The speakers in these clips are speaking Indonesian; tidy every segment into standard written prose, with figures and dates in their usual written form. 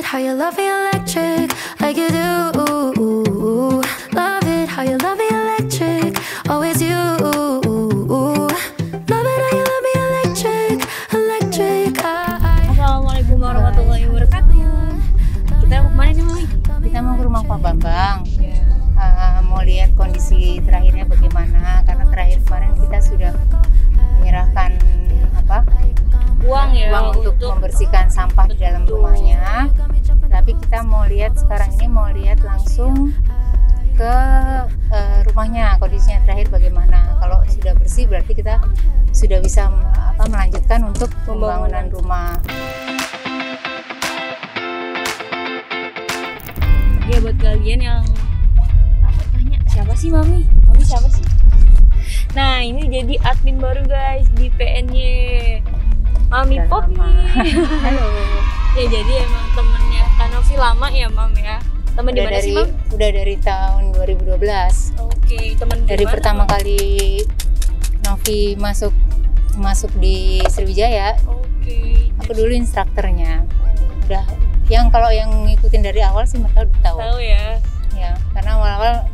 how you love me electric, like you do. Love it how you love me electric, always you. Love it how you love me electric, electric. Assalamualaikum warahmatullahi wabarakatuh. Kita mau kemana nih, Mami? Kita mau ke rumah Pak Bambang. Mau lihat kondisi terakhirnya bagaimana, karena terakhir kemarin kita sudah menyerahkan uang untuk membersihkan sampah di dalam rumahnya. Tapi kita mau lihat sekarang ini, mau lihat langsung ke rumahnya, kondisinya terakhir bagaimana. Kalau sudah bersih berarti kita sudah bisa melanjutkan untuk pembangunan rumah. Ya buat kalian yang tanya siapa sih Mami? Mami siapa sih? Nah ini jadi admin baru guys di PN-nya Mami Poppy. Halo. Ya jadi emang temennya Kanovi lama ya Mam ya. Temen di mana sih Mam? Udah dari tahun 2012. Oke, temen dari dimana, pertama Mam? kali Novi masuk di Sriwijaya. Oke. Aku dulu instrukturnya. Udah kalau yang ngikutin dari awal sih mereka udah tahu. Tahu ya. Ya, karena awal-awal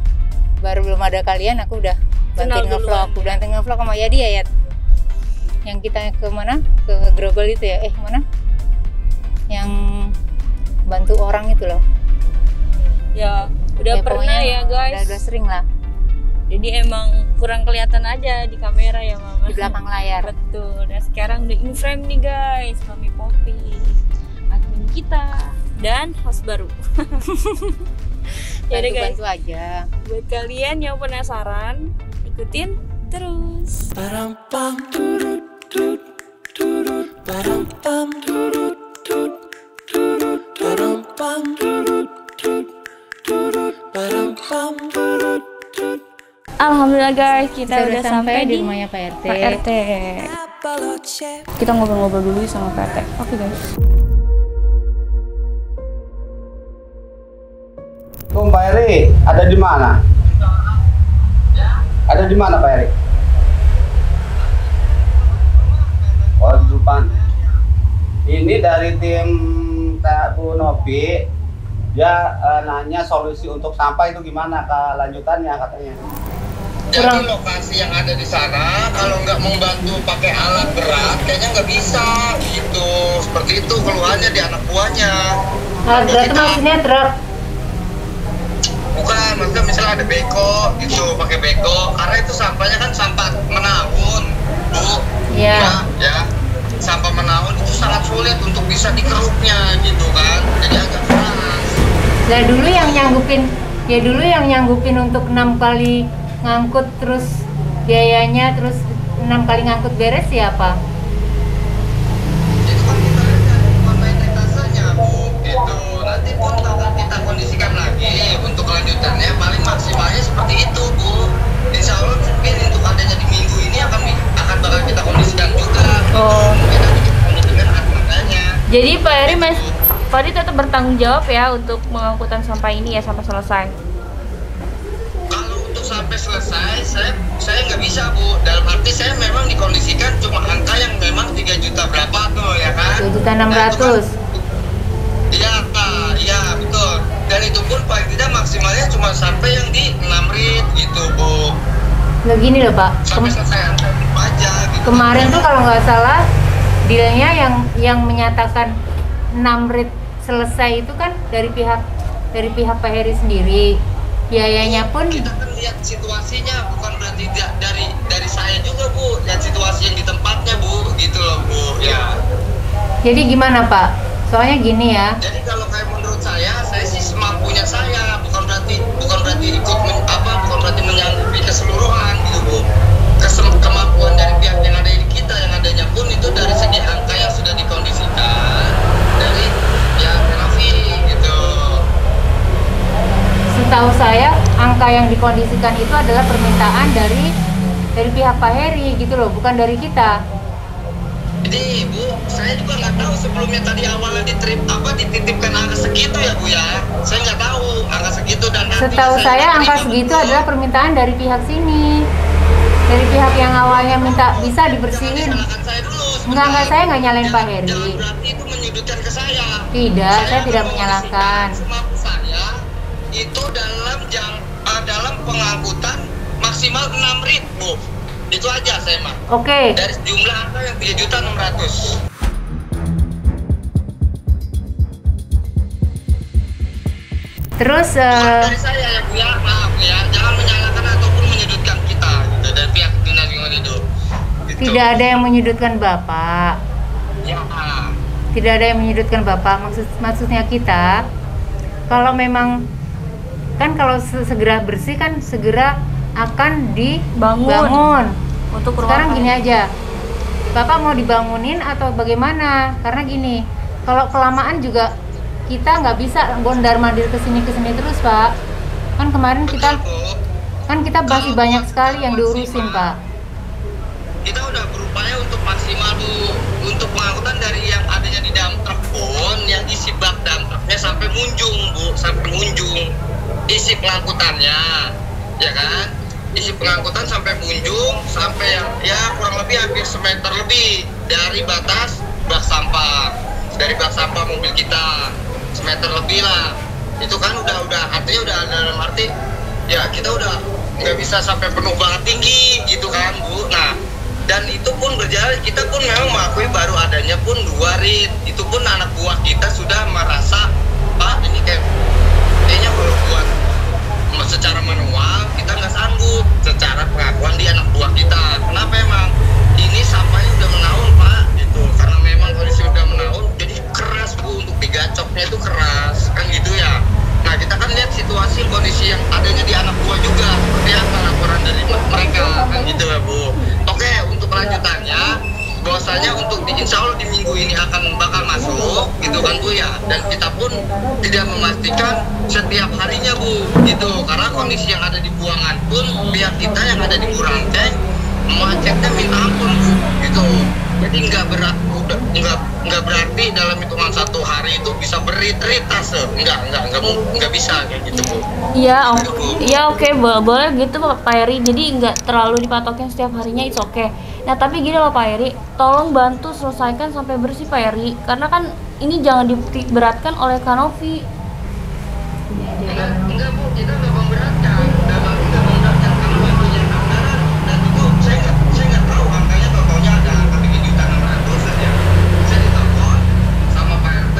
baru belum ada kalian, aku udah bantuin ngevlog sama Yadi ya. Yang kita ke mana? Ke Grogol itu ya. Mana? Yang bantu orang itu loh. Ya, udah Ya, pernah ya guys. Udah sering lah. Jadi emang kurang kelihatan aja di kamera ya Mama. Di belakang layar. Betul. Dan sekarang udah in frame nih guys, Mami Poppy, admin kita dan host baru. Ya udah guys. Bantu aja. Buat kalian yang penasaran, ikutin terus. Alhamdulillah guys, kita udah sampai di rumahnya Pak RT. Pak RT. Kita ngobrol-ngobrol dulu sama Pak RT. Oke guys. Pak Eri, ada di mana? Ada di mana Pak Eri? Oh, di depan. Ini dari tim Bu Novi, dia nanya solusi untuk sampah itu gimana kelanjutannya katanya. Jadi lokasi yang ada di sana kalau nggak membantu pakai alat berat kayaknya nggak bisa gitu. Seperti itu keluhannya di anak buahnya. Alat berat itu maksudnya truk? Bukan, maksudnya misalnya ada beko gitu, pakai beko. Karena itu sampahnya kan sampah menahun, Bu. Iya. Ya. Sampah menahun itu sangat sulit untuk bisa dikeruknya gitu kan. Jadi agak keras. Nah dulu yang nyanggupin untuk 6 kali ngangkut, terus biayanya terus 6 kali ngangkut beres siapa? Itu kan kita lihat pemain retasanya Bu, gitu. Nanti pun akan kita kondisikan lagi untuk kelanjutannya, paling maksimalnya seperti itu Bu. Insya Allah mungkin untuk adanya di minggu ini akan bakal kita kondisikan juga. Oh. Kita kondisikan adanya. Jadi Pak Eri Pak tetap bertanggung jawab ya untuk pengangkutan sampah ini ya sampai selesai. Kalau untuk sampai selesai, saya nggak bisa Bu. Dalam arti saya memang dikondisikan cuma angka yang memang 3 juta berapa tuh ya kan? 3.600.000. Iya betul. Dan itu pun paling tidak maksimalnya cuma sampai yang di 6 rit gitu Bu. Loh gini loh Pak, Sampai selesai angka aja gitu. kemarin tuh kalau nggak salah dealnya yang menyatakan 6 rit selesai itu kan dari pihak Pak Heri sendiri. Biayanya pun Kita kan lihat situasinya, bukan berarti dari saya juga Bu. Lihat situasi yang di tempatnya Bu, gitu loh Bu. Ya. jadi gimana Pak? Soalnya gini ya. Jadi kalau kayak menurut saya sih semampunya saya, bukan berarti bukan berarti menyanggupi keseluruhan gitu Bu. Kemampuan dari pihak yang ada di kita, yang adanya pun itu dari segi angka yang sudah dikondisikan dari pihak Raffi gitu. Setahu saya angka yang dikondisikan itu adalah permintaan dari pihak Pak Heri gitu loh, bukan dari kita. Jadi Bu, saya juga nggak tahu sebelumnya tadi awalnya dititipkan angka segitu ya Bu ya. Saya nggak tahu angka segitu dan Setahu saya angka segitu adalah permintaan dari pihak sini. Dari pihak yang awalnya minta bisa dibersihin. Jangan disalahkan saya dulu. Enggak, saya nggak nyalain Pak Heri. Jangan berarti itu menyudutkan ke saya. Tidak, saya tidak menyalahkan. Semampu saya itu dalam pengangkutan maksimal 6 rit, Bu. Itu aja saya mah. Oke. Dari jumlah angka yang 3.600.000. Terus Dari saya ya Bu ya, maaf ya, jangan menyalahkan ataupun menyudutkan kita gitu, dari pihak dinas lingkungan hidup. Gitu. tidak ada yang menyudutkan Bapak. Ya. Tidak ada yang menyudutkan Bapak. Maksudnya kita kalau memang kan kalau segera bersih kan segera akan dibangun. Untuk Sekarang ruangan. gini aja, Bapak mau dibangunin atau bagaimana? Karena gini, kalau kelamaan juga kita nggak bisa bondar mandir kesini terus, Pak. Kan kemarin kita masih banyak sekali yang diurusin, Pak. Kita udah berupaya untuk maksimal, Bu, untuk pengangkutan dari yang adanya di dump truck pun, yang isi bak dump trucknya sampai munjung, Bu, sampai munjung isi pengangkutannya, ya kan? Isi pengangkutan sampai munjung, sampai ya kurang lebih hampir semeter lebih dari batas bak sampah, dari bak sampah mobil kita, semeter lebih lah. Itu kan udah artinya udah dalam arti ya kita udah nggak bisa sampai penuh banget tinggi gitu kan, Bu. Nah, dan itu pun berjalan, kita pun memang mengakui baru adanya pun 2 rit. Itu pun anak buah kita sudah merasa, Pak, ini kayaknya kalau buat secara manual kita nggak sanggup secara pengakuan di anak buah kita. Kenapa emang? Ini sampahnya udah menaun, Pak, gitu. Karena memang kondisi udah menaun, jadi keras, Bu, untuk digacoknya itu keras, kan gitu ya. Nah, kita kan lihat situasi kondisi yang adanya di anak buah juga, seperti apa laporan dari mereka, kan gitu ya, Bu. Oke, untuk kelanjutannya, bahwasanya untuk insya Allah di minggu ini akan bakal masuk, gitu kan, Bu ya. Dan kita pun tidak memastikan setiap harinya, Bu, gitu. Karena kondisi yang ada di buangan pun pihak kita yang ada di Burangkeng macetnya minta ampun, Bu, gitu. Jadi nggak berarti dalam hitungan 1 hari itu bisa berit-rit tase, nggak bisa kayak gitu, Bu. Iya, oke, boleh gitu Pak Heri. Jadi nggak terlalu dipatokin setiap harinya, it's okay. Nah, tapi gini loh Pak Heri, tolong bantu selesaikan sampai bersih Pak Heri. Karena kan ini jangan diberatkan oleh Kanovi. Enggak, Bu, kita nggak memberatkan, nggak memberatkan kalau memang yang anggaran, dan itu saya nggak tahu angkanya, totalnya ada angka 3.600.000 saja. Saya ditelepon sama Pak RT,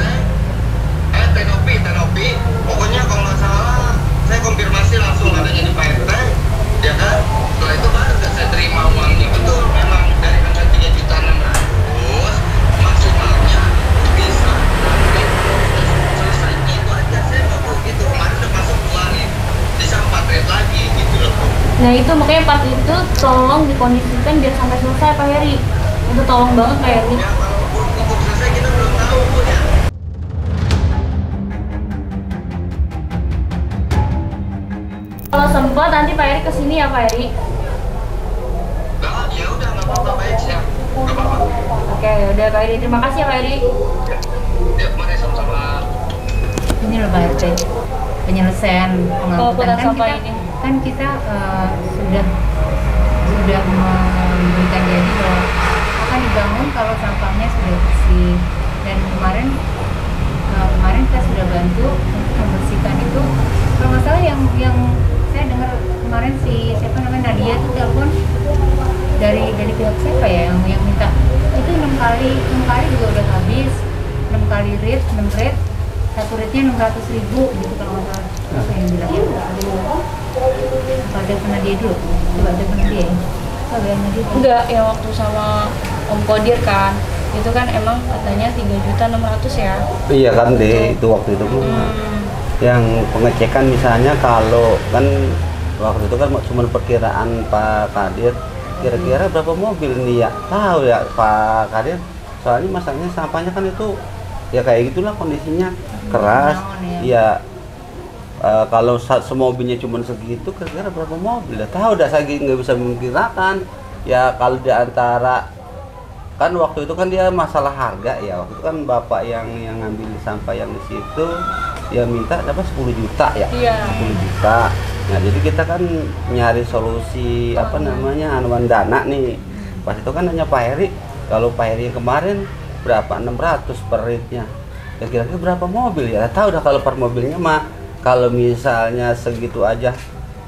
Tenopi, pokoknya kalau nggak salah saya konfirmasi langsung adanya di Pak RT, ya kan? Setelah itu baru saya terima uangnya, betul memang dari angka 3.600.000 maksimalnya bisa selesai itu aja. Saya nggak mau gitu, kemarin udah masuk uangnya bisa 4 rit lagi gitu loh. Nah itu makanya pas itu tolong dikondisikan biar sampai selesai Pak Heri. Itu tolong banget Pak Heri. Ya kalau untuk selesai kita belum tahu, Bu, ya. Kalau sempat nanti Pak Heri kesini ya Pak Heri. Nah, ya udah nggak apa-apa, baik siap, nggak apa-apa. Oke, udah Pak Heri. Terima kasih ya Pak Heri. Ya, mari sama-sama. Ini loh Pak RT, penyelesaian pengangkutan sampah ini. kan kita sudah memberikan janji bahwa akan dibangun kalau sampahnya sudah bersih, dan kemarin kita sudah bantu untuk membersihkan itu. Kalau nggak salah yang saya dengar kemarin siapa namanya Nadia itu telepon dari pihak siapa ya yang minta itu 6 kali juga udah habis, 6 kali rit, 6 rit, 1 ritnya 600.000 gitu kalau nggak salah. Apa yang bilang ya? Apa ada pernah dia dulu? Coba ada pernah dia? Apa yang dia? Enggak, yang waktu sama Om Kodir kan. Itu kan emang katanya 3.600.000 ya. Iya kan deh, itu waktu itu yang pengecekan misalnya kalau kan waktu itu kan cuma perkiraan Pak Kadir kira-kira berapa mobil nih ya, tahu ya Pak Kadir, soalnya masalahnya sampahnya kan itu ya kayak gitulah kondisinya keras ya. Kalau semobilnya cuma segitu kira-kira berapa mobil, udah tahu dah, saya nggak bisa memperkirakan ya. Kalau di antara kan waktu itu kan dia masalah harga ya, waktu itu kan bapak yang ngambil sampah yang di situ dia minta dapat 10 juta ya. Iya. 10 juta. Nah jadi kita kan nyari solusi apa namanya anuan dana nih. Pas itu kan hanya Pak Heri, kalau Pak Heri yang kemarin berapa, 600 per ritnya. ya kira-kira berapa mobil ya? Tahu dah kalau per mobilnya mah kalau misalnya segitu aja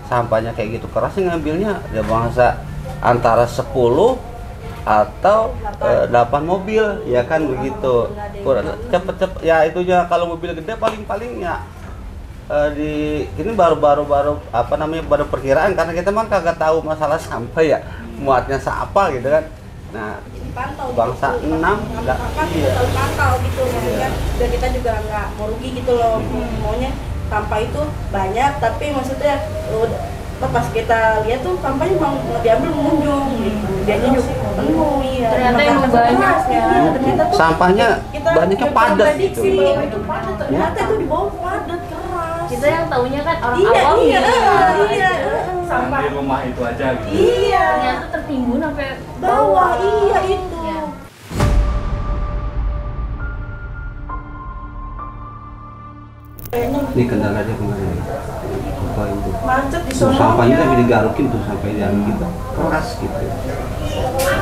sampahnya kayak gitu kerasnya ngambilnya ya bangsa antara 10 atau 8 mobil ya kan begitu. Cepet-cepet ya itu ya kalau mobil gede paling-paling ya di ini baru apa namanya baru perkiraan karena kita mah kagak tahu masalah sampah ya muatnya apa gitu kan. Nah dipantau bangsa gitu. 6 enggak iya. Selalu pantau gitu maksudnya biar kita juga nggak mau rugi gitu loh. Maunya sampah itu banyak tapi maksudnya pas kita lihat tuh sampahnya memang diambil mengunjung gitu. Dianya juga penuh ya. Ternyata emang banyak ya. Ternyata tuh Sampahnya kita banyaknya padat gitu. bahwa itu padat ternyata itu di bawah padat keras. Kita yang taunya kan orang Iya, awam iya, gitu. iya. Sampah di rumah itu aja gitu. Iya. Ternyata tertimbun sampai Bawah iya itu. Ya. Ini kendala dia kemarin. Apa itu? Macet di Tuh, sono. sampahnya tapi digarukin tuh sampai yang gitu keras gitu.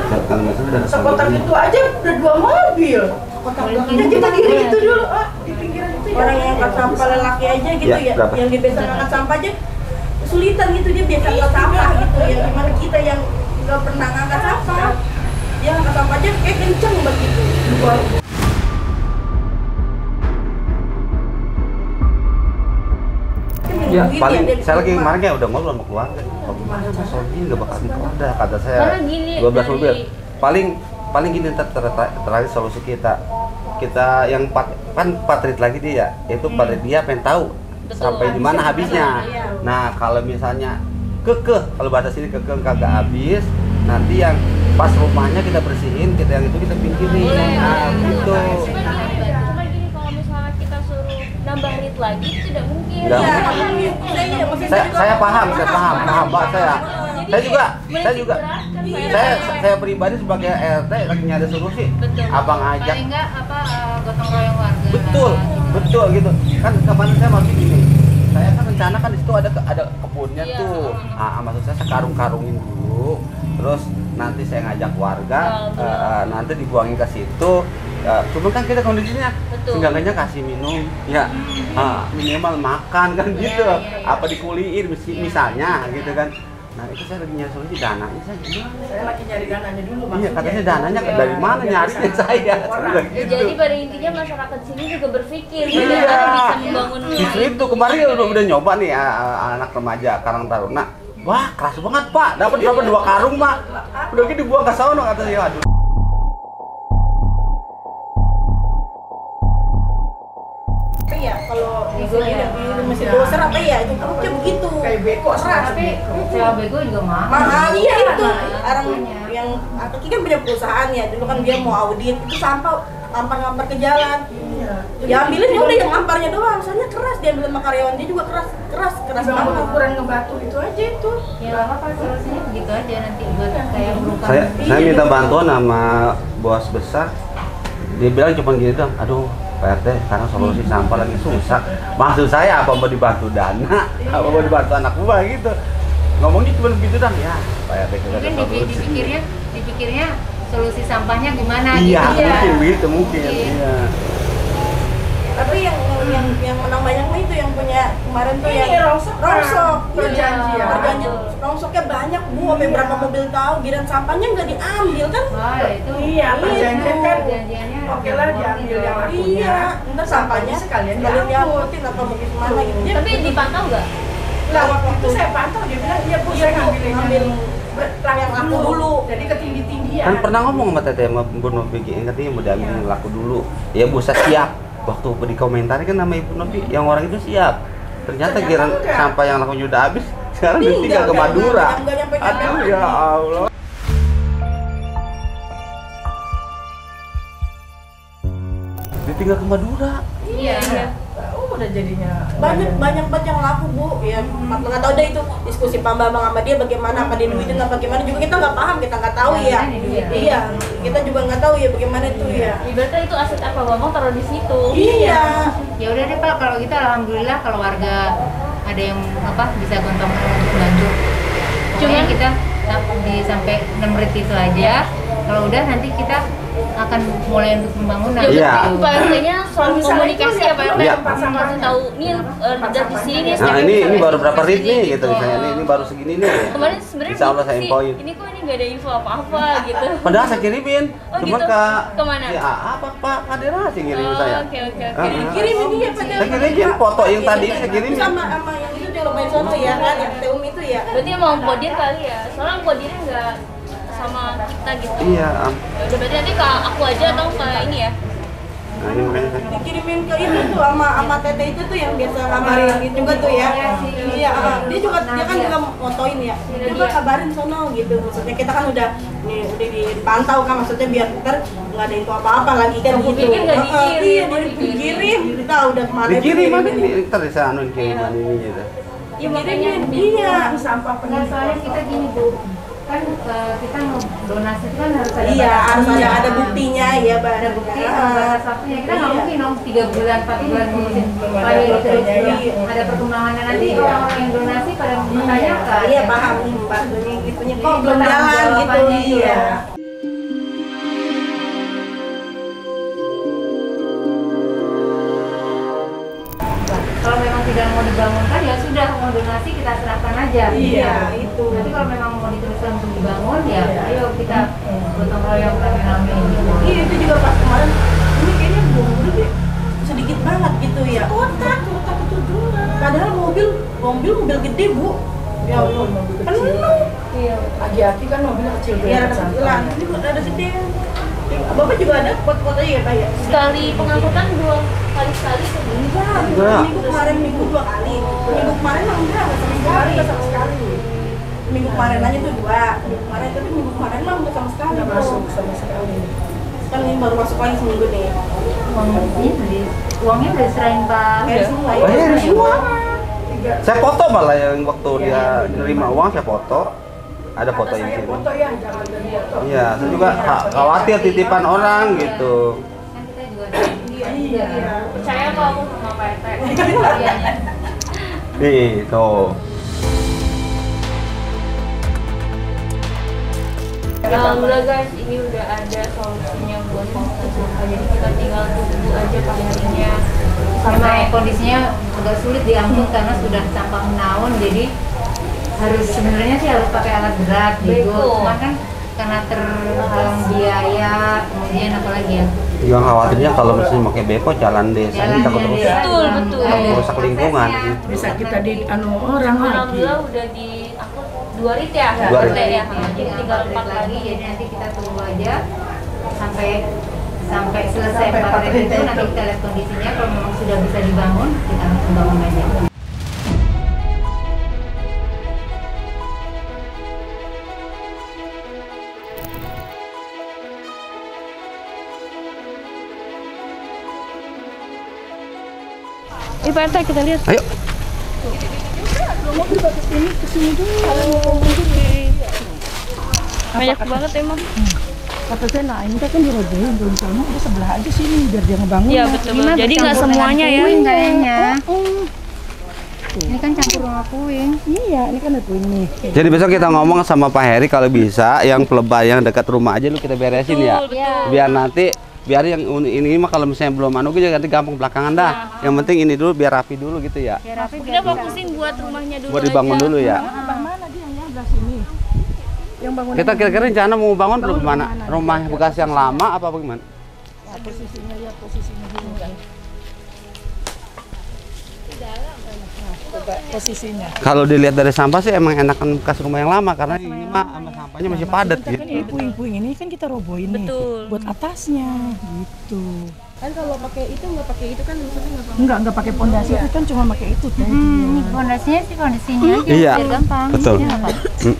Kalau nggak salah ada Sekotak sampahnya. itu aja udah 2 mobil. Yang kita diri itu dulu, di pinggiran itu ya. Orang yang angkat sampah lelaki aja gitu Ya, ya, berapa? yang dia biasa angkat sampah aja kesulitan gitu dia biasa angkat sampah gitu. Yang gimana kita yang nggak pernah angkat sampah, dia angkat sampah aja kayak kenceng begitu. Ya paling saya lagi kemarin kayak udah ngobrol sama keluarga. Oh, gimana Mas Soji nggak bakal ada kata saya. Karena gini, 12 mobil. dari- Paling gini terakhir solusi kita yang kan patrit lagi dia itu patrit dia pengen tahu Betul, sampai di mana habisnya. Iya. Nah kalau misalnya kalau bahasa sini kagak habis nanti yang pas rumahnya kita bersihin kita yang itu kita pinggirin. Nah gitu. Cuma gini kalau misalnya kita suruh nambah rit lagi itu tidak mungkin. Nggak Iya, mungkin. iya, maksudnya Saya paham Pak saya. Saya juga saya pribadi sebagai RT lagi nyari solusi. Betul. Abang ajak. Paling enggak gotong royong warga. Betul gitu. Kan kemarin saya masih gini. Saya kan rencana kan di situ ada kebunnya Iya. tuh. Maksud saya karung-karungin dulu. Terus nanti saya ngajak warga nanti dibuangin ke situ. Cuma kan kita kondisinya Betul. seenggaknya kasih minum ya minimal makan kan gitu. iya. Apa dikuliin misalnya gitu kan. Nah itu saya lagi nyari solusi dananya saya gimana? saya lagi nyari dananya dulu Iya katanya dananya dari mana nyarinya saya? Orang. Ya, jadi pada intinya masyarakat sini juga berpikir Iya. bagaimana bisa membangun Justru itu kemarin udah nyoba nih anak remaja Karang Taruna. Wah keras banget Pak, dapat 2 karung Pak. Udah gitu dibuang ke sono katanya. Aduh. Tapi ya kalau di mesin doser apa ya itu kerupnya begitu kayak beko keras. Tapi sewa bego juga Mahal iya itu. Orang Makanya. yang Aki kan punya perusahaan ya, dulu kan dia mau audit itu sampah ngampar-ngampar ke jalan. Ya ambilin ya udah yang ngamparnya doang, soalnya keras dia ambil sama karyawan dia juga keras banget. Ukuran ngebatu itu aja itu. Ya nggak apa-apa solusinya begitu aja nanti buat kayak berupa. Saya minta bantuan sama bos besar. Dia bilang cuma gini dong, aduh Pak RT sekarang solusi sampah lagi susah. Maksud saya apa mau dibantu dana, apa mau dibantu anak buah gitu. Ngomongnya cuma begitu dong ya. Pak RT kita ada Mungkin solusi. dipikirnya solusi sampahnya gimana Iya, gitu. mungkin begitu mungkin. Mungkin. Iya. Tapi yang menang banyak mah itu yang punya kemarin tuh yang rongsok perjanjian rongsoknya banyak bu, sampai berapa mobil tahu giran sampahnya nggak diambil kan. Wah, itu. Iya, perjanjian kan. Perjanjiannya Oke lah diambil yang akunya. Iya, ntar sampahnya sekalian diangkutin apa mau gimana gitu. Tapi dipantau nggak? Lah waktu itu saya pantau dia bilang iya bu saya ngambil yang laku dulu. Jadi ketinggi-tinggian. Kan pernah ngomong sama Teteh sama Bu Novi katanya mau diambil yang laku dulu. Ya Bu saya siap. Waktu di komentar kan nama Ibu Novi yang orang itu siap. Ternyata giran sampah yang lakunya udah habis. Sekarang ditinggal ke Madura. Aduh ya Allah. Ditinggal ke Madura. Iya. Udah jadinya banyak banget yang laku bu ya nggak tahu deh itu diskusi Pak Bambang sama dia bagaimana apa dia duitin apa gimana juga kita nggak paham kita nggak tahu ya iya kita juga nggak tahu ya bagaimana itu ya Ibaratnya itu aset apa Bambang taruh di situ. iya Ya udah deh Pak, kalau gitu alhamdulillah kalau warga ada yang bisa gotong untuk bantu. Cuma kita di sampai 6 menit itu aja. Kalau udah nanti kita akan mulai untuk pembangunan. Iya. Pak RT-nya soal komunikasi ya Pak RT, Iya. kasih tahu nih dari sini nih. Nah ini baru berapa rit nih gitu misalnya, ini baru segini nih. Kemarin sebenarnya Insya Allah saya sih, infoin. ini kok ini nggak ada info apa-apa gitu. Padahal saya kirimin, Oh, cuma gitu? ke Kemana? Ya apa Pak Kadira sih ngirim saya. Oke. Kirim ini ya pada. Saya kirimin foto yang tadi saya kirimin. Sama yang itu di Lombok sono ya kan, yang Teum itu ya. Berarti emang Kodir kali ya, soalnya Kodirnya nggak sama kita gitu. Iya. Udah berarti nanti ke aku aja atau ke ini ya? Nah ini makanya saya. Dikirimin ke itu tuh sama Tete itu tuh yang biasa kabarin gitu juga tuh ya. Iya, dia kan juga motoin ya. Dia juga kabarin sono gitu. Maksudnya kita kan udah dipantau kan, maksudnya biar ntar nggak ada info apa-apa lagi kan gitu. Pikir nggak dikirim. Iya, dikirim. Kita udah kemarin Dikirim mana nih? Ntar bisa anuin kiriman ini gitu. Iya makanya. Iya. Nggak, soalnya kita gini Bu, kan kita mau donasi itu kan harus ada Iya, batas harus waktunya. ada buktinya ya, Ada bukti sama batas waktunya. Kita nggak Iya. mungkin dong 3 bulan, 4 bulan ngurusin Pak Heri terus belum ada perkembangannya. Nanti orang-orang yang donasi pada menanyakan. Iya, paham nih bantunya gitunya kok Iya, belum jalan gitu. jawabannya itu. Iya. Kalau memang tidak mau dibangunkan ya sudah, mau donasi kita serahkan aja. Iya, itu. Nanti kalau memang mau diteruskan untuk dibangun ya ayo kita gotong royong rame-rame gitu. Iya, itu juga pas kemarin ini kayaknya mobil deh sedikit banget gitu ya. Kotak itu dulu. Padahal mobil gede Bu. Ya Allah, penuh. Iya. Hati-hati kan mobilnya kecil tuh. Ya ada kecilan, ini kok ada gede. Bapak juga ada foto-fotonya ya Pak ya? Sekali pengangkutan 2 kali sekali tuh. Enggak. Minggu 2 kali. Minggu kemarin mah enggak sama sekali. Minggu kemarin aja tuh 2. Minggu kemarin tapi minggu kemarin mah enggak sama sekali. Nggak masuk sama sekali. Kan ini baru masuk lagi seminggu nih. Uangnya udah diserahin Pak. Bayar semua ya. Bayar semua. Saya foto malah yang waktu dia nerima uang saya foto. Ada foto yang sini. Foto ya, jangan dari foto. Iya, saya juga khawatir titipan orang gitu. Kan kita juga ada. Iya. Percaya kok aku sama Pak RT. Iya. Nih, tuh. Alhamdulillah guys, ini udah ada solusinya buat pengangkutan sampah. Jadi kita tinggal tunggu aja Pak Herinya. Sampai kondisinya agak sulit diangkut karena sudah sampah menaun, jadi harus sebenarnya sih harus pakai alat berat gitu. Betul. Cuma kan karena terhalang biaya, kemudian apa lagi ya? Yang khawatirnya kalau misalnya pakai beko jalan desa ini takut Jalannya rusak. Betul, betul. Merusak lingkungan. Bisa kita di orang lagi. Alhamdulillah udah diangkut 2 rit ya, 2 rit. RT ya. Jadi Jadi tinggal 4 lagi. jadi nanti kita tunggu aja sampai selesai Sampai 4 rit itu, itu. nanti kita lihat kondisinya. Kalau memang sudah bisa dibangun, kita langsung bangun aja. Pak RT kita lihat. Ayo. Banyak banget emang. Kata saya, nah ini kan dirobohin belum sana, udah sebelah aja sini biar dia ngebangun. Iya betul. Jadi nggak semuanya ya. Puing kayaknya. Oh, Ini kan campur sama puing. iya, ini kan ada puing nih. Jadi besok kita ngomong sama Pak Heri kalau bisa yang pelebah yang dekat rumah aja lu kita beresin ya. Biar nanti yang ini mah kalau misalnya belum anu gitu nanti gampang belakangan dah. Yang penting ini dulu biar rapi dulu gitu ya. Kita fokusin buat rumahnya dulu. Buat dibangun aja. dulu ya. Abang mana dia yang belah sini? Yang bangun Kita kira-kira rencana mau bangun belum mana? Rumah bekas yang lama apa bagaimana? posisinya ya, posisinya dulu kan. Coba posisinya. Kalau dilihat dari sampah sih emang enakan bekas rumah yang lama karena ini mah sama sampahnya masih padat Kan gitu. ini puing-puing ini kan kita robohin nih Betul. buat atasnya gitu. Kan kalau pakai itu nggak pakai itu kan maksudnya nggak Enggak pakai pondasi itu kan cuma pakai itu tadi. Ini fondasinya sih fondasinya aja Iya, biar gampang. betul. Iya, Pak. Tuh,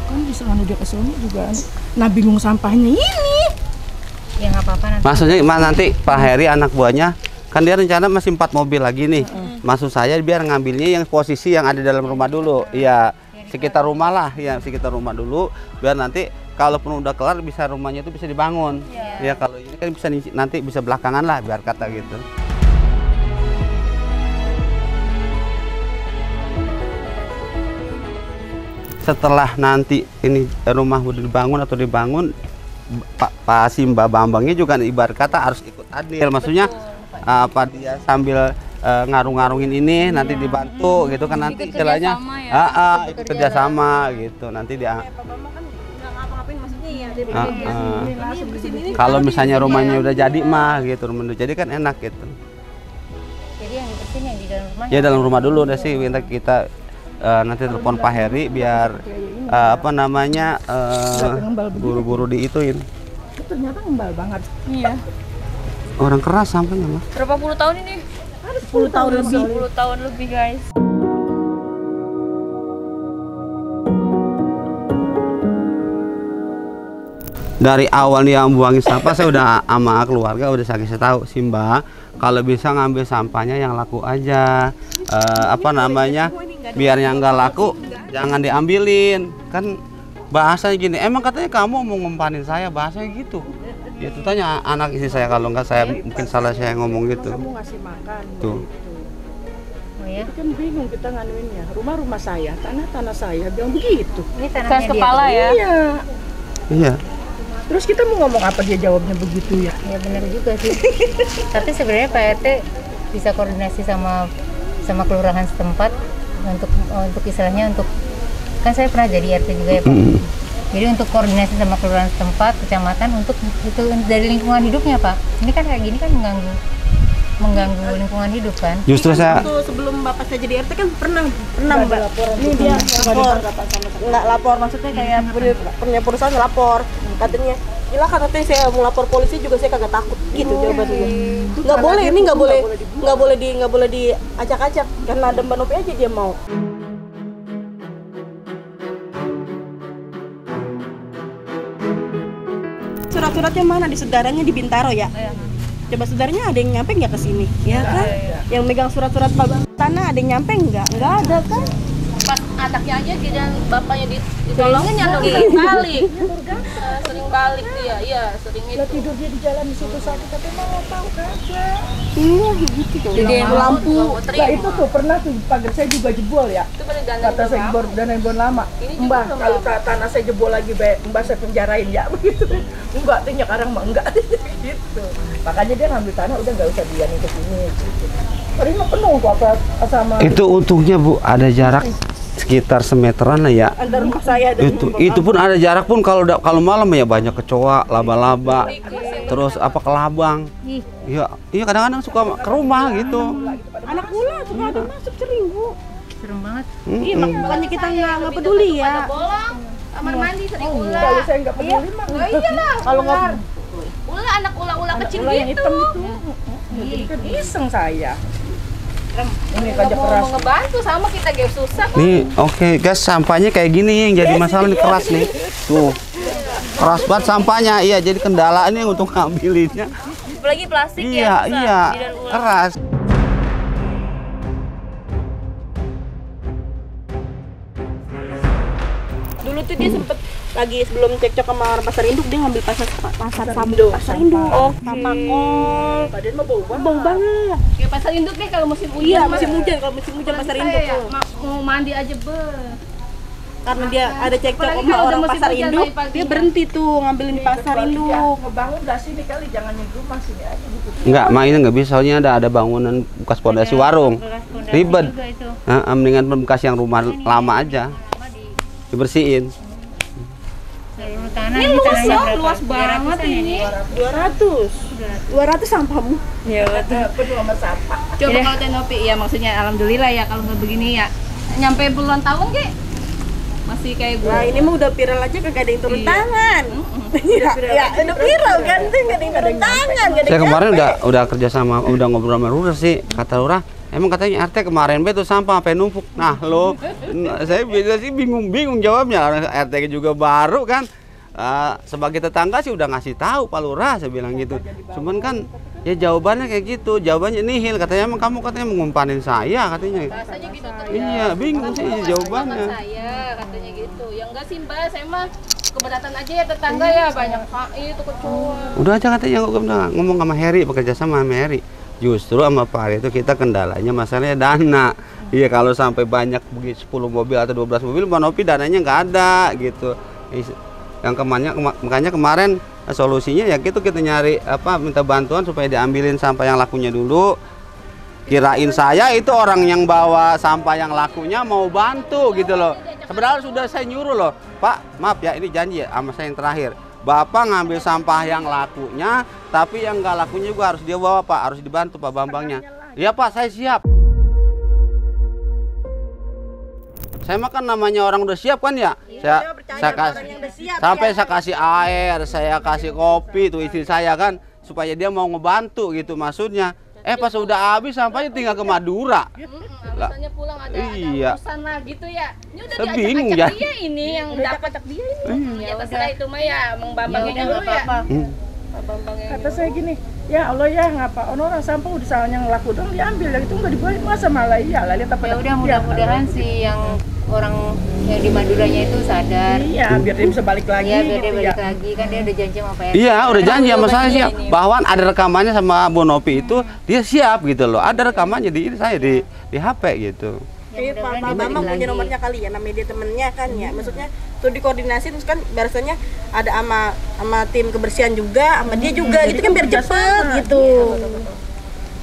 kan bisa anu dia ke sono juga. Nah bingung sampahnya ini. Ya nggak apa-apa nanti. Maksudnya nanti Pak Heri anak buahnya kan dia rencana masih 4 mobil lagi nih. Maksud saya biar ngambilnya yang posisi yang ada dalam rumah dulu. Iya, sekitar rumah lah, ya sekitar rumah dulu. Biar nanti kalaupun udah kelar bisa rumahnya itu bisa dibangun. Ya kalau ini kan bisa nanti bisa belakangan lah biar kata gitu. Setelah nanti ini rumah udah dibangun atau dibangun, Pak Simba Bambangnya juga ibarat kata harus ikut adil, maksudnya apa dia sambil ngarung-ngarungin ini nanti dibantu gitu kan, nanti istilahnya ikut kerjasama gitu nanti dia. Kalau misalnya rumahnya udah jadi mah gitu, rumah udah jadi kan enak gitu. Jadi yang dibersihin yang di dalam rumah. Ya dalam rumah dulu deh sih, minta kita nanti telepon Pak Heri biar apa namanya buru-buru diituin. Ternyata ngembal banget. Iya. Orang keras sampahnya mah. Berapa puluh tahun ini? 10 tahun lebih. 10 tahun lebih guys. Dari awal dia buangin sampah, saya udah sama keluarga udah saya tahu, Simba kalau bisa ngambil sampahnya yang laku aja, apa namanya, biar yang nggak laku jangan diambilin. Kan bahasanya gini, emang katanya kamu mau ngumpanin saya, bahasanya gitu. Itu tanya anak istri saya, kalau nggak saya mungkin salah saya ngomong gitu. Kamu ngasih makan. Tuh. Oh ya. Itu kan bingung kita nganuinnya. Rumah-rumah saya, tanah-tanah saya, bilang begitu. Ini tanahnya Keras kepala dia. ya. Iya. Iya. Terus kita mau ngomong apa, dia jawabnya begitu ya? Ya benar juga sih. Tapi sebenarnya Pak RT bisa koordinasi sama kelurahan setempat untuk istilahnya untuk, kan saya pernah jadi RT juga ya Pak. Jadi untuk koordinasi sama kelurahan setempat, kecamatan untuk itu dari lingkungan hidupnya Pak. Ini kan kayak gini kan mengganggu lingkungan hidup kan. Justru saya Waktu sebelum bapak saya jadi RT kan pernah mbak, ini dia lapor, nggak lapor, maksudnya kayak punya perusahaan lapor, katanya silakan, katanya saya mau lapor polisi juga saya kagak takut gitu jawabannya. Nggak boleh, ini nggak boleh diacak-acak karena ada Mbak Nopi aja dia mau. Surat-suratnya mana, di saudaranya di Bintaro ya? Coba saudaranya ada yang nyampe nggak ke sini, ya kan? Yang megang surat-surat tanah ada yang nyampe nggak ada kan? Pas anaknya aja dan bapaknya ditolongin nyata sering balik. Sering balik dia, iya sering itu. Tidur dia di jalan di situ sakit, tapi malah tahu kagak. Iya gitu tuh. Jadi Lampu. Nah itu tuh pernah tuh pagar saya juga jebol ya. Itu pada dana Kata saya dana bon lama. Mbah, kalau tanah saya jebol lagi, Mbah saya penjarain ya begitu. Enggak, tanya sekarang mah enggak gitu. Makanya dia ngambil tanah udah nggak usah dia ke sini gitu. Tadi mah penuh kok sama. itu untungnya Bu ada jarak sekitar semeteran lah ya. Ada rumah saya ada. Itu pun ada jarak pun, kalau malam ya banyak kecoa, laba-laba, terus apa kelabang. Iya kadang-kadang suka ke rumah gitu. Anak ular suka ada masuk sering Bu. Serem banget. Iya, makanya kita nggak peduli ya. bolong. Kamar mandi sering ular. Kalau saya nggak peduli mah. Iyalah. Kalau nggak Ular anak ular kecil ular yang gitu. hitam itu. Jadi kan iseng saya. Ini kerja keras. Mau ngebantu sama kita gak susah kok. Nih, oke guys, sampahnya kayak gini yang jadi masalah nih, keras nih. Tuh. Keras banget sampahnya. Iya, jadi kendala ini untuk ngambilinnya. Apalagi plastik Iya, ya. iya. Keras. Dulu tuh dia sempet lagi sebelum cekcok sama orang pasar induk, dia ngambil pasar induk. Oh, sampah kol. Badan mah bau banget. Bau banget. Ya pasar induk deh kalau musim hujan. Iya, musim hujan, kalau musim hujan pasar induk ya, tuh. mau mandi aja Karena dia ada cekcok Apalagi sama kalau udah orang musim pasar hujan induk, dari pagi. dia berhenti tuh ngambilin pasar induk. Ngebangun dah sini kali, jangan di rumah sini aja gitu. Enggak, mah ini nggak bisa, soalnya ada bangunan bekas pondasi warung. Ribet. Mendingan bekas yang rumah lama aja. Dibersihin. Tanah, Ini luas tanahnya loh, berapa? luas banget 200-an ini. 200 sampahmu. Ya betul. Penuh sama sampah. Coba kalau Tenopi ya, maksudnya alhamdulillah ya kalau nggak begini ya. Nyampe puluhan tahun ke? Masih kayak gue. Nah, ini mah udah viral aja kagak ada yang turun Iya. tangan. Ya, udah viral kan, tuh nggak ada yang turun tangan, nggak ada Saya yang kemarin nyampe. udah kerja sama, udah ngobrol sama Lurah sih. Kata Lurah, emang katanya RT kemarin tuh sampah sampai numpuk. Nah lo, saya biasa sih bingung jawabnya. Orang RT juga baru kan. Sebagai tetangga sih udah ngasih tahu Pak Lurah, saya bilang gitu. Cuman kan ya jawabannya kayak gitu, jawabannya nihil. Katanya emang kamu katanya mengumpanin saya katanya. Rasanya gitu terus. Iya, bingung sih jawabannya. Saya katanya gitu. Ya enggak sih Mbak, saya mah keberatan aja ya tetangga ya, banyak itu kecoa. Udah aja katanya ngomong sama Heri, bekerja sama Heri. Justru sama Pak Heri itu kita kendalanya masalahnya dana. Iya, kalau sampai banyak begitu 10 mobil atau 12 mobil, Mbak Nopi dananya nggak ada gitu. Yang makanya kemarin solusinya ya gitu, kita nyari minta bantuan supaya diambilin sampah yang lakunya dulu. Kirain saya itu orang yang bawa sampah yang lakunya mau bantu gitu loh. Sebenarnya sudah saya nyuruh loh, Pak, maaf ya, ini janji ya sama saya yang terakhir. Bapak ngambil sampah yang lakunya, tapi yang nggak lakunya juga harus dia bawa, Pak, harus dibantu Pak Bambangnya. Iya Pak, saya siap. Saya makan namanya orang udah siap kan ya. Saya kasih air, saya kasih kopi tuh istri saya kan, supaya dia mau ngebantu gitu maksudnya. Pas udah habis sampahnya tinggal ke Madura. Alasannya pulang ada urusan lah gitu ya. Ini udah diacak-acak dia ini yang dapat dia ini. Ya terserah itu mah ya, Mang Bambangnya dulu ya. Kata saya gini, ya Allah ya ngapa orang sampah udah salahnya ngelaku dong diambil ya itu nggak dibalik masa malah iya lah lihat apa ya udah mudah-mudahan sih yang orang yang di Maduranya itu sadar. Iya, biar dia bisa balik lagi. Iya, biar dia balik lagi kan dia udah janji sama Pak RT. Iya, udah janji sama saya siap. Bahwa ada rekamannya sama Bu Nopi itu dia siap gitu loh. Ada rekamannya di saya di HP gitu. Kayak Pak Bambang punya nomornya kali ya, namanya dia temennya kan ya. Maksudnya tuh dikoordinasi terus kan biasanya ada sama tim kebersihan juga, sama dia juga gitu kan biar cepet gitu.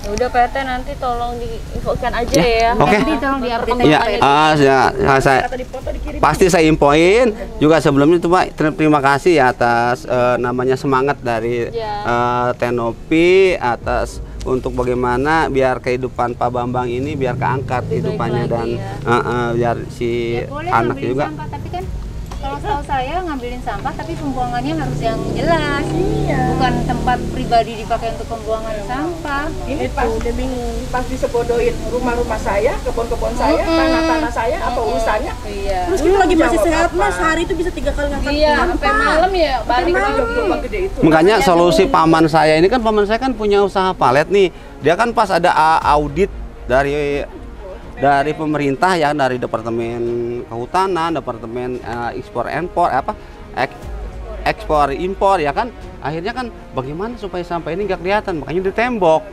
Ya udah Pak RT nanti tolong diinfokan aja ya. Oke. Nanti tolong diupdate Iya, saya pasti saya infoin juga sebelumnya itu Pak. Terima kasih ya atas namanya semangat dari Tenopi atas untuk bagaimana biar kehidupan Pak Bambang ini biar keangkat kehidupannya dan biar si anak juga. Sampah, tapi kan kalau setahu saya ngambilin sampah tapi pembuangannya harus yang jelas. Bukan tempat pribadi dipakai untuk pembuangan sampah. Ini pas udah bingung, pas disebodohin rumah-rumah saya, kebun-kebun saya, tanah-tanah saya, apa urusannya? Iya. Terus kita lagi masih sehat mas, sehari itu bisa 3 kali ngangkat sampai malam ya balik Gede itu. Makanya solusi paman saya ini kan paman saya kan punya usaha palet nih. Dia kan pas ada audit dari pemerintah ya, dari Departemen Kehutanan, Departemen Ekspor Impor ya kan, akhirnya kan bagaimana supaya sampah ini nggak kelihatan, makanya ditembok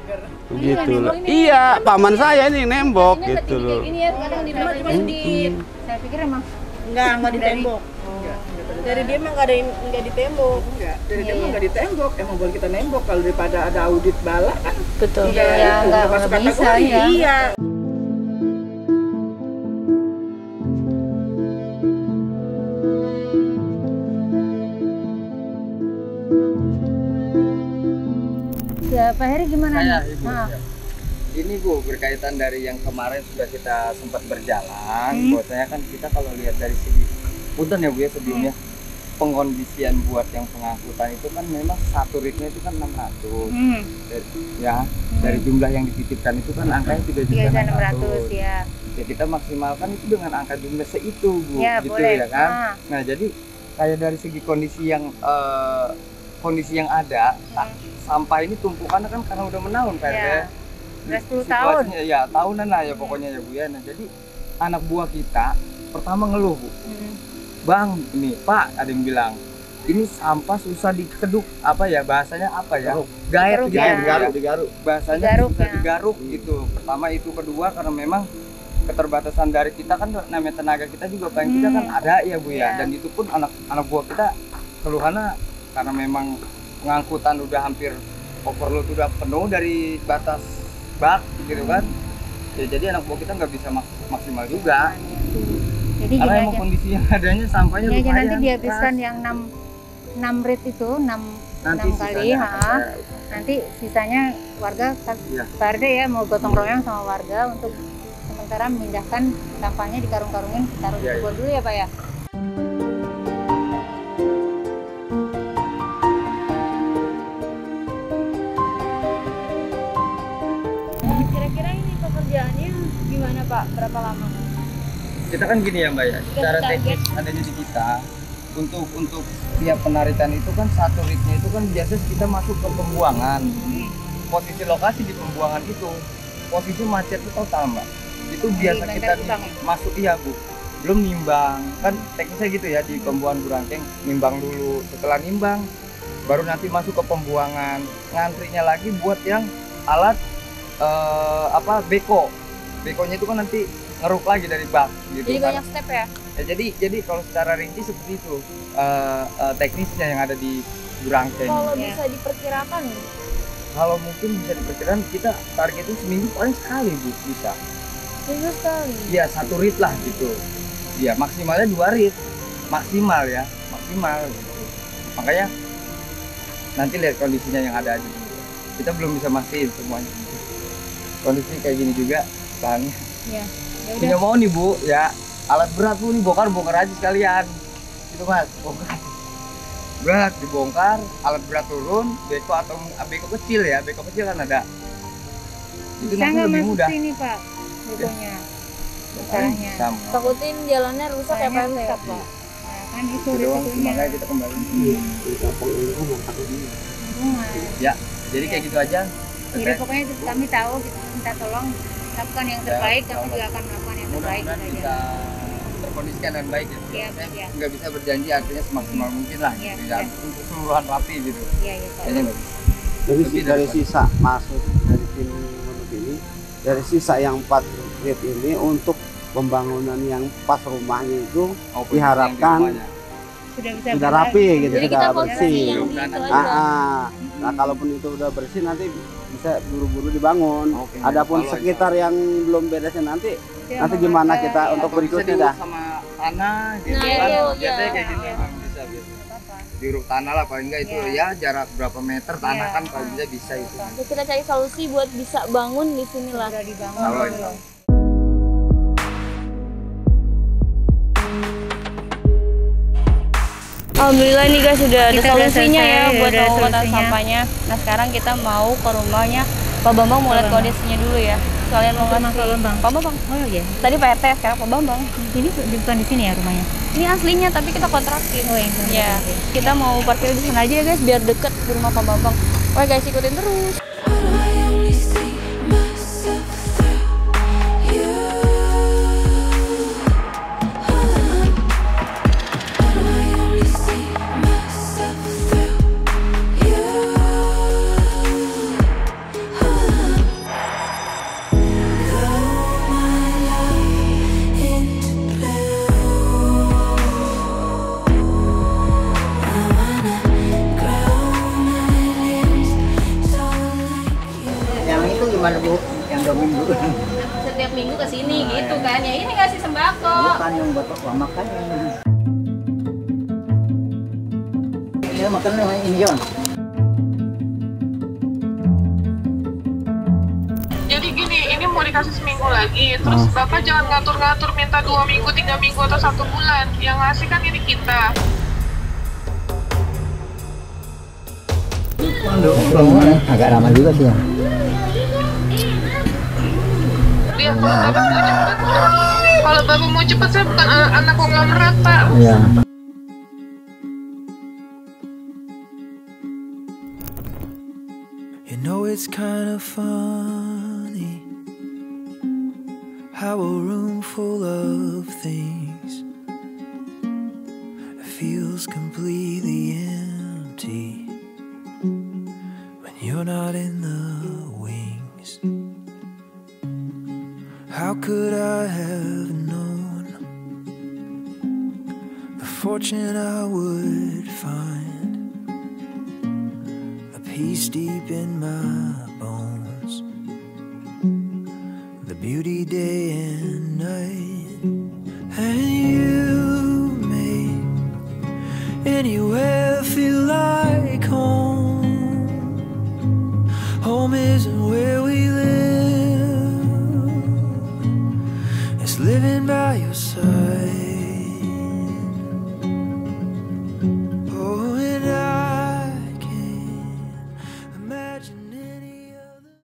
gitu loh. Iya, paman saya ini nembok gitu loh. Ini ya kadang di sedikit. Saya pikir emang nggak ditembok. Dari dia emang nggak ditembok. Dari dia emang nggak ditembok, emang boleh kita nembok kalau daripada ada audit bala kan. Betul. Ya nggak bisa ya. Iya. Ya Pak Heri gimana? Ibu. Ini Bu, berkaitan dari yang kemarin sudah kita sempat berjalan, bahwasanya kan kita kalau lihat dari segi punten ya Bu ya sebelumnya, pengkondisian buat yang pengangkutan itu kan memang satu ritnya itu kan 600 dari jumlah yang dititipkan itu kan angkanya 3.600.000 ya. Ya kita maksimalkan itu dengan angka jumlah seitu Bu, ya, gitu boleh. Ya kan. Nah jadi kayak dari segi kondisi yang ada, sampah ini tumpukannya kan karena udah menahun Pak RT. Udah 10 tahun. Ya tahunan lah ya pokoknya ya Bu ya. Nah jadi anak buah kita pertama ngeluh Bu. Bang, ini Pak ada yang bilang ini sampah susah dikeduk, apa ya bahasanya apa ya? Gaet digaruk. Bahasanya susah digaruk gitu. Pertama itu, kedua karena memang keterbatasan dari kita kan namanya tenaga kita juga paling tidak kan ada ya Bu ya. Dan itu pun anak buah kita keluhannya karena memang pengangkutan udah hampir overload, udah penuh dari batas bak gitu kan. Ya jadi anak buah kita nggak bisa maksimal juga. Jadi karena emang kondisi yang adanya sampahnya ya, lumayan. Nanti dihabiskan yang 6 rit itu 6 kali, nanti sisanya warga Pak RT ya mau gotong royong sama warga untuk sementara memindahkan sampahnya, dikarung-karungin, taruh di kebun dulu ya Pak ya. Kira-kira ini pekerjaannya gimana Pak? Berapa lama? Kita kan gini ya Mbak ya, secara teknis adanya di kita untuk tiap penarikan itu kan satu ritnya itu kan biasa kita masuk ke pembuangan. Posisi lokasi di pembuangan itu posisi macet itu total Mbak. Itu biasa kita masuk Bu. Belum nimbang, kan teknisnya gitu ya di pembuangan Burangkeng, nimbang dulu. Setelah nimbang baru nanti masuk ke pembuangan. Ngantrinya lagi buat yang alat beko. Bekonya itu kan nanti ngeruk lagi dari bak gitu. Jadi banyak step ya? Ya jadi kalau secara rinci seperti itu teknisnya yang ada di Burangkeng. Kalau bisa diperkirakan nih, Kalau mungkin bisa diperkirakan kita targetnya seminggu paling sekali Bu, bisa. seminggu sekali. Iya 1 rit lah gitu. Iya maksimalnya 2 rit, maksimal ya, maksimal. Gitu. Makanya nanti lihat kondisinya yang ada aja. Kita belum bisa mastiin semuanya. Kondisi kayak gini juga, bahannya. Ya. Punya mau nih Bu, ya alat berat Bu nih bongkar aja sekalian. Itu Mas, bongkar. Berat dibongkar, alat berat turun, beko atau beko kecil ya, beko kecil kan ada. Itu Bisa nanti nggak lebih masuk mudah. sini Pak, begonya? Masalahnya. Sama. Takutin jalannya rusak ya Pak. Rusak, Pak. Nah, kan itu Itu doang, risikonya. makanya kita kembali. Lingkungan. Ya, jadi kayak gitu aja. Jadi pokoknya kami tahu, kita minta tolong lakukan yang terbaik, kami juga akan melakukan yang terbaik. Mudah-mudahan gitu bisa aja. terkondisikan dengan baik ya. Iya, Saya iya. nggak bisa berjanji artinya semaksimal mungkin lah. Iya, Gitu, iya. untuk keseluruhan rapi gitu. Iya, iya Pak. Kayaknya nggak bisa. Dari sisa masuk dari tim menurut ini, dari sisa yang 4 rit ini untuk pembangunan yang pas rumahnya itu Maupun diharapkan yang di rumahnya. sudah rapi gitu, Jadi sudah kita fokus bersih. yang itu aja. Nah kalaupun itu udah bersih nanti bisa buru-buru dibangun. Oke. Adapun Kalau sekitar yang belum beresnya nanti gimana kita untuk Atau bisa berikutnya diuruk dah. sama tanah gitu Nah, kan. itu, Biasanya ya. kayak gini memang bisa biasa. Diuruk tanah lah paling enggak itu ya jarak berapa meter tanah kan paling bisa itu. Ya, kita cari solusi buat bisa bangun di sini lah. Sudah dibangun. Kalau gitu. Alhamdulillah nih guys sudah ada Kita udah solusinya selesai, ya buat udah pengobatan solusinya. sampahnya. Nah sekarang kita mau ke rumahnya Pak Bambang mau lihat kondisinya dulu ya. Sekalian mau Rumah ngasih Pak Bambang. Pak Bambang. Oh iya. Tadi Pak RT sekarang Pak Bambang. Ini bukan di sini ya rumahnya? Ini aslinya tapi kita kontrakin. Oh, yang Ya, kita mau parkir di sana aja ya guys biar deket di rumah Pak Bambang. Oke guys ikutin terus. I only see myself through you. I only see myself through you. Grow my love into blue. I wanna grow my lips so like you. Yang itu gimana Bu? Yang 2 minggu? Setiap minggu ke sini gitu kan. Ya ini ngasih sembako. Bukan yang buat makan yang dia makan ini John. Jadi gini, ini mau dikasih seminggu lagi, terus Bapak jangan ngatur-ngatur minta 2 minggu, 3 minggu, atau 1 bulan. Yang ngasih kan ini kita. Agak lama juga sih ya. Lihat kalau Bapak mau cepet. Kalau Bapak mau cepet, saya bukan anak konglomerat, Pak. Iya. You know it's kind of funny how a room full of things feels completely empty when you're not in the wings. How could I have known the fortune I would find? Peace deep in my